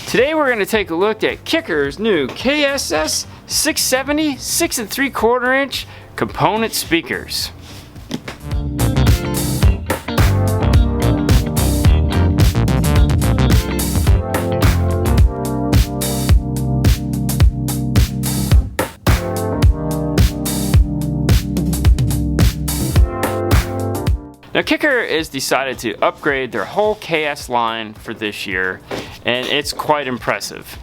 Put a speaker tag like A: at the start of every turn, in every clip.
A: Today we're going to take a look at Kicker's new KSS 670 6 3/4 inch component speakers. Now Kicker has decided to upgrade their whole KS line for this year, and it's quite impressive.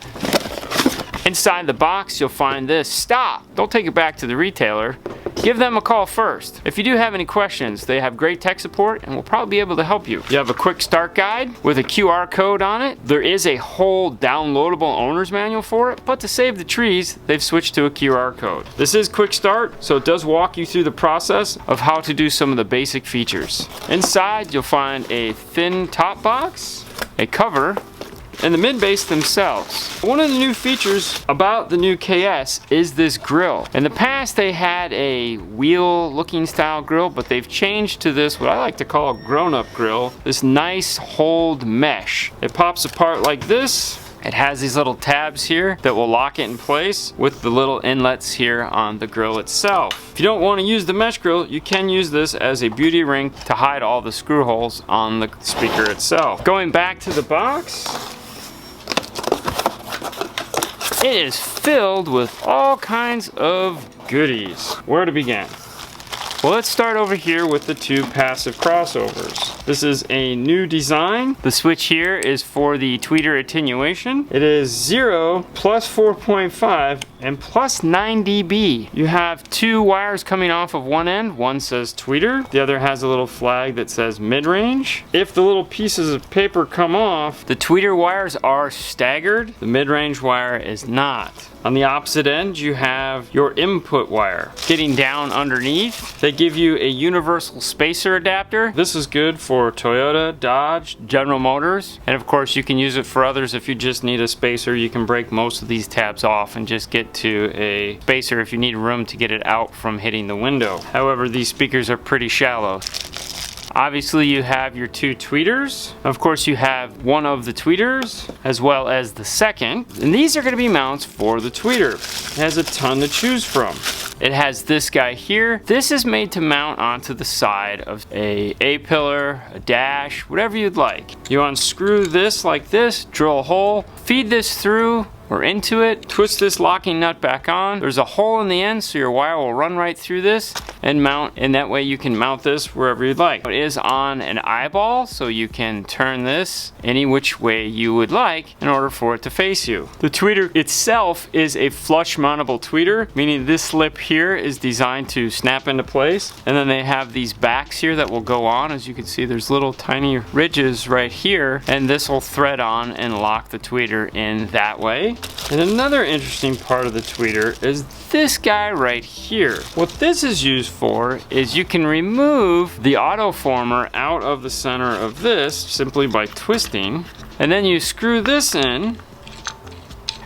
A: Inside the box you'll find this. Stop! Don't take it back to the retailer. Give them a call first. If you do have any questions, they have great tech support and will probably be able to help you. You have a quick start guide with a QR code on it. There is a whole downloadable owner's manual for it, but to save the trees, they've switched to a QR code. This is quick start, so it does walk you through the process of how to do some of the basic features. Inside, you'll find a thin top box, a cover, and the mid-bass themselves. One of the new features about the new KS is this grill. In the past they had a wheel looking style grill, but they've changed to this, what I like to call a grown-up grill. This nice hold mesh. It pops apart like this. It has these little tabs here that will lock it in place with the little inlets here on the grill itself. If you don't want to use the mesh grill, you can use this as a beauty ring to hide all the screw holes on the speaker itself. Going back to the box, it is filled with all kinds of goodies. Where to begin? Well, let's start over here with the two passive crossovers. This is a new design. The switch here is for the tweeter attenuation. It is 0, plus 4.5, and plus 9 dB. You have two wires coming off of one end. One says tweeter, the other has a little flag that says mid-range. If the little pieces of paper come off, the tweeter wires are staggered. The mid-range wire is not. On the opposite end, you have your input wire. Getting down underneath, they give you a universal spacer adapter. This is good for Toyota, Dodge, General Motors, and of course you can use it for others. If you just need a spacer, you can break most of these tabs off and just get to a spacer if you need room to get it out from hitting the window. However, these speakers are pretty shallow. Obviously you have your two tweeters. Of course you have one of the tweeters as well as the second. And these are going to be mounts for the tweeter. It has a ton to choose from. It has this guy here. This is made to mount onto the side of a A-pillar, a dash, whatever you'd like. You unscrew this like this, drill a hole, feed this through or into it, twist this locking nut back on. There's a hole in the end so your wire will run right through this and mount, and that way you can mount this wherever you'd like. It is on an eyeball, so you can turn this any which way you would like in order for it to face you. The tweeter itself is a flush mountable tweeter, meaning this lip here is designed to snap into place, and then they have these backs here that will go on. As you can see, there's little tiny ridges right here, and this will thread on and lock the tweeter in that way. And another interesting part of the tweeter is this guy right here. What this is used for is you can remove the autoformer out of the center of this simply by twisting, and then you screw this in,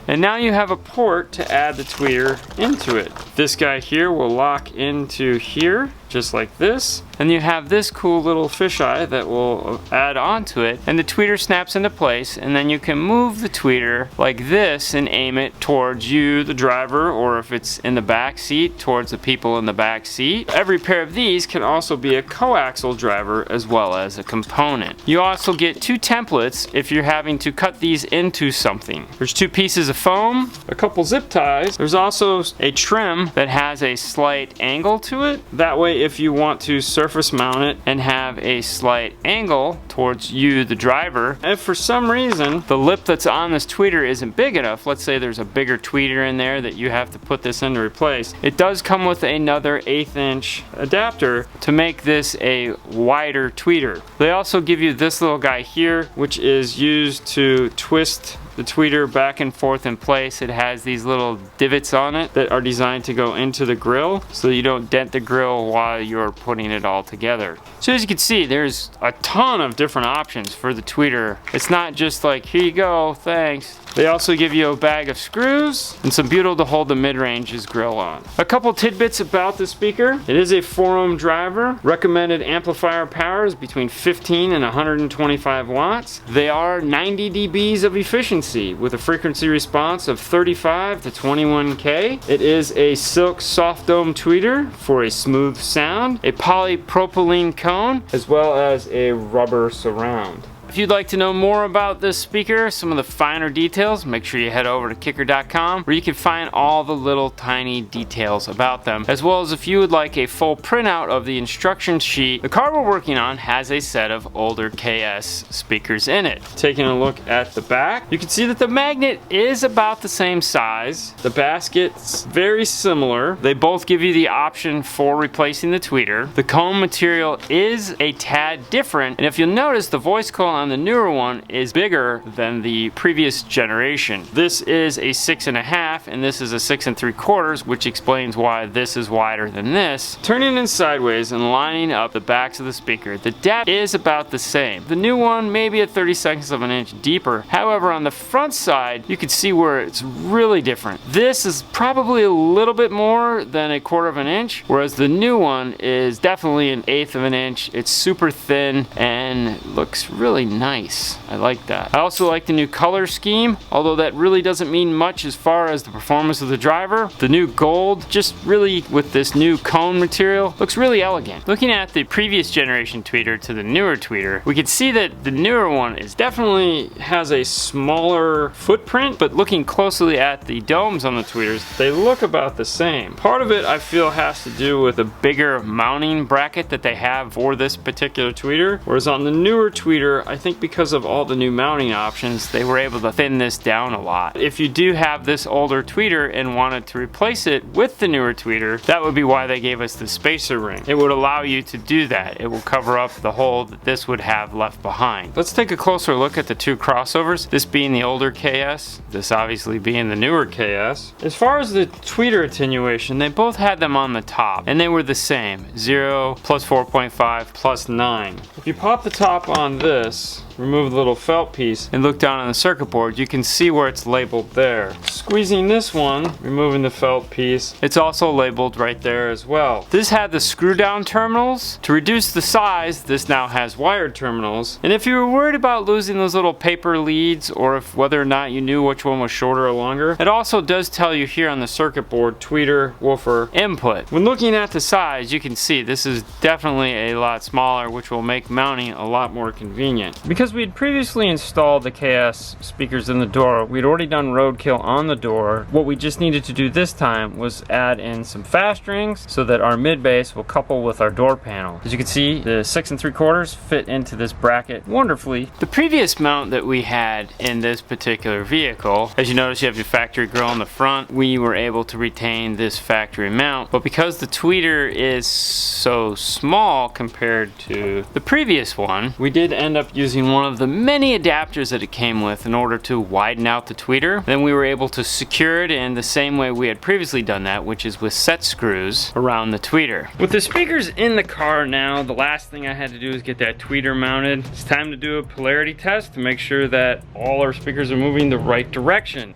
A: and now you have a port to add the tweeter into it. This guy here will lock into here, just like this. And you have this cool little fisheye that will add onto it, and the tweeter snaps into place, and then you can move the tweeter like this and aim it towards you, the driver, or if it's in the back seat, towards the people in the back seat. Every pair of these can also be a coaxial driver as well as a component. You also get two templates if you're having to cut these into something. There's two pieces of foam, a couple zip ties. There's also a trim that has a slight angle to it. That way if you want to surface mount it and have a slight angle towards you, the driver, if for some reason the lip that's on this tweeter isn't big enough, let's say there's a bigger tweeter in there that you have to put this in to replace, it does come with another 1/8 inch adapter to make this a wider tweeter. They also give you this little guy here, which is used to twist the tweeter back and forth in place. It has these little divots on it that are designed to go into the grill so you don't dent the grill while you're putting it all together. So as you can see, there's a ton of different options for the tweeter. It's not just like, here you go, thanks. They also give you a bag of screws and some butyl to hold the mid-range's grill on. A couple tidbits about the speaker. It is a 4-ohm driver. Recommended amplifier power is between 15 and 125 watts. They are 90 dBs of efficiency. frequency with a frequency response of 35 to 21K. It is a silk soft dome tweeter for a smooth sound, a polypropylene cone, as well as a rubber surround. If you'd like to know more about this speaker, some of the finer details, make sure you head over to kicker.com where you can find all the little tiny details about them, as well as if you would like a full printout of the instruction sheet. The car we're working on has a set of older KS speakers in it. Taking a look at the back, you can see that the magnet is about the same size. The basket's very similar. They both give you the option for replacing the tweeter. The cone material is a tad different, and if you'll notice, the voice coil on the newer one is bigger than the previous generation. This is a 6.5 and this is a 6 3/4, which explains why this is wider than this. Turning in sideways and lining up the backs of the speaker, the depth is about the same. The new one may be a 32 of an inch deeper. However, on the front side, you can see where it's really different. This is probably a little bit more than 1/4 of an inch, whereas the new one is definitely 1/8 of an inch. It's super thin and looks really nice. I like that. I also like the new color scheme, although that really doesn't mean much as far as the performance of the driver. The new gold, just really with this new cone material, looks really elegant. Looking at the previous generation tweeter to the newer tweeter, we can see that the newer one is definitely has a smaller footprint, but looking closely at the domes on the tweeters, they look about the same. Part of it I feel has to do with the bigger mounting bracket that they have for this particular tweeter, whereas on the newer tweeter, I think because of all the new mounting options, they were able to thin this down a lot. If you do have this older tweeter and wanted to replace it with the newer tweeter, that would be why they gave us the spacer ring. It would allow you to do that. It will cover up the hole that this would have left behind. Let's take a closer look at the two crossovers, this being the older KS, this obviously being the newer KS. As far as the tweeter attenuation, they both had them on the top, and they were the same, 0, plus 4.5, plus 9. If you pop the top on this, remove the little felt piece, and look down on the circuit board, you can see where it's labeled there. Squeezing this one, removing the felt piece, it's also labeled right there as well. This had the screw down terminals. To reduce the size, this now has wired terminals. And if you were worried about losing those little paper leads, or if whether or not you knew which one was shorter or longer, it also does tell you here on the circuit board, tweeter, woofer, input. When looking at the size, you can see this is definitely a lot smaller, which will make mounting a lot more convenient. Because we had previously installed the KS speakers in the door, we'd already done roadkill on the door. What we just needed to do this time was add in some fast rings so that our mid bass will couple with our door panel. As you can see, the 6 3/4 fit into this bracket wonderfully. The previous mount that we had in this particular vehicle, as you notice, you have your factory grill in the front. We were able to retain this factory mount, but because the tweeter is so small compared to the previous one, we did end up using one of the many adapters that it came with in order to widen out the tweeter. Then we were able to secure it in the same way we had previously done that, which is with set screws around the tweeter. With the speakers in the car now, the last thing I had to do is get that tweeter mounted. It's time to do a polarity test to make sure that all our speakers are moving the right direction.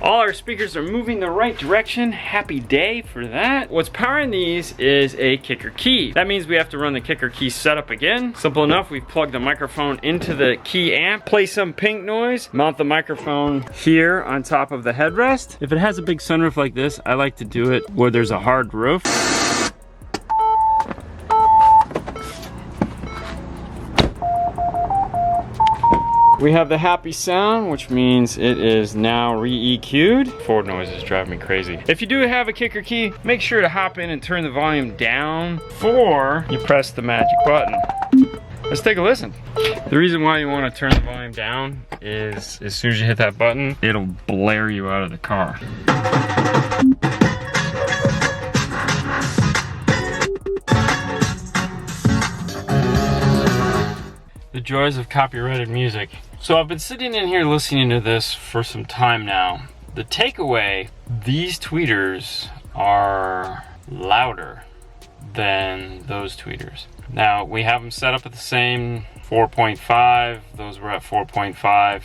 A: All our speakers are moving the right direction. Happy day for that. What's powering these is a kicker key. That means we have to run the kicker key setup again. Simple enough, we've plugged the microphone into the key amp, play some pink noise, mount the microphone here on top of the headrest. If it has a big sunroof like this, I like to do it where there's a hard roof. We have the happy sound, which means it is now re-EQ'd. Ford noises drive me crazy. If you do have a kicker key, make sure to hop in and turn the volume down before you press the magic button. Let's take a listen. The reason why you want to turn the volume down is as soon as you hit that button, it'll blare you out of the car. The joys of copyrighted music. So I've been sitting in here listening to this for some time now. The takeaway, these tweeters are louder than those tweeters. Now we have them set up at the same 4.5, those were at 4.5,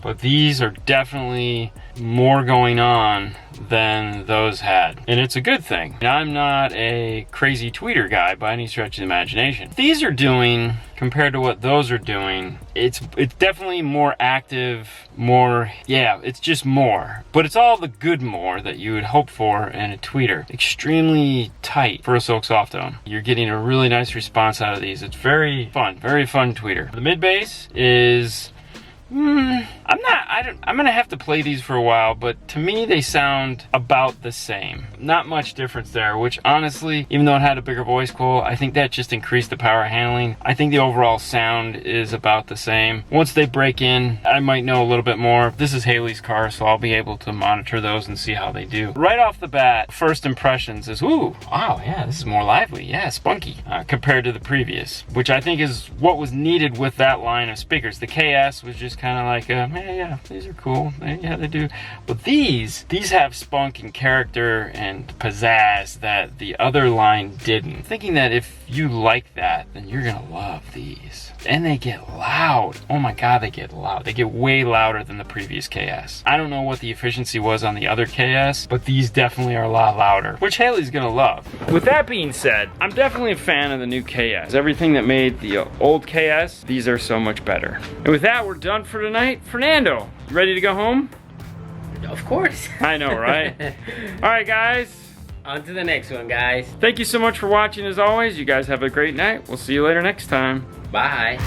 A: but these are definitely more going on than those had. And it's a good thing. I'm not a crazy tweeter guy by any stretch of the imagination. These are doing, compared to what those are doing, it's definitely more active, more, yeah, it's just more. But it's all the good more that you would hope for in a tweeter. Extremely tight for a silk soft tone. You're getting a really nice response out of these. It's very fun tweeter. The mid bass is, I'm gonna have to play these for a while, but to me they sound about the same. Not much difference there, which honestly, even though it had a bigger voice coil, I think that just increased the power handling. I think the overall sound is about the same. Once they break in, I might know a little bit more. This is Haley's car, so I'll be able to monitor those and see how they do. Right off the bat, first impressions is, ooh, wow, yeah, this is more lively, yeah, spunky, compared to the previous, which I think is what was needed with that line of speakers. The KS was just kind of like, yeah, these are cool. Yeah, they do. But these have spunk and character and pizzazz that the other line didn't. Thinking that if you like that, then you're gonna love these. And they get loud. Oh my God, they get loud. They get way louder than the previous KS. I don't know what the efficiency was on the other KS, but these definitely are a lot louder, which Haley's gonna love. With that being said, I'm definitely a fan of the new KS. Everything that made the old KS, these are so much better. And with that, we're done for tonight. Fernando, you ready to go home?
B: Of course.
A: I know, right? All right, guys.
B: On to the next one, guys.
A: Thank you so much for watching as always. You guys have a great night. We'll see you later next time.
B: Bye.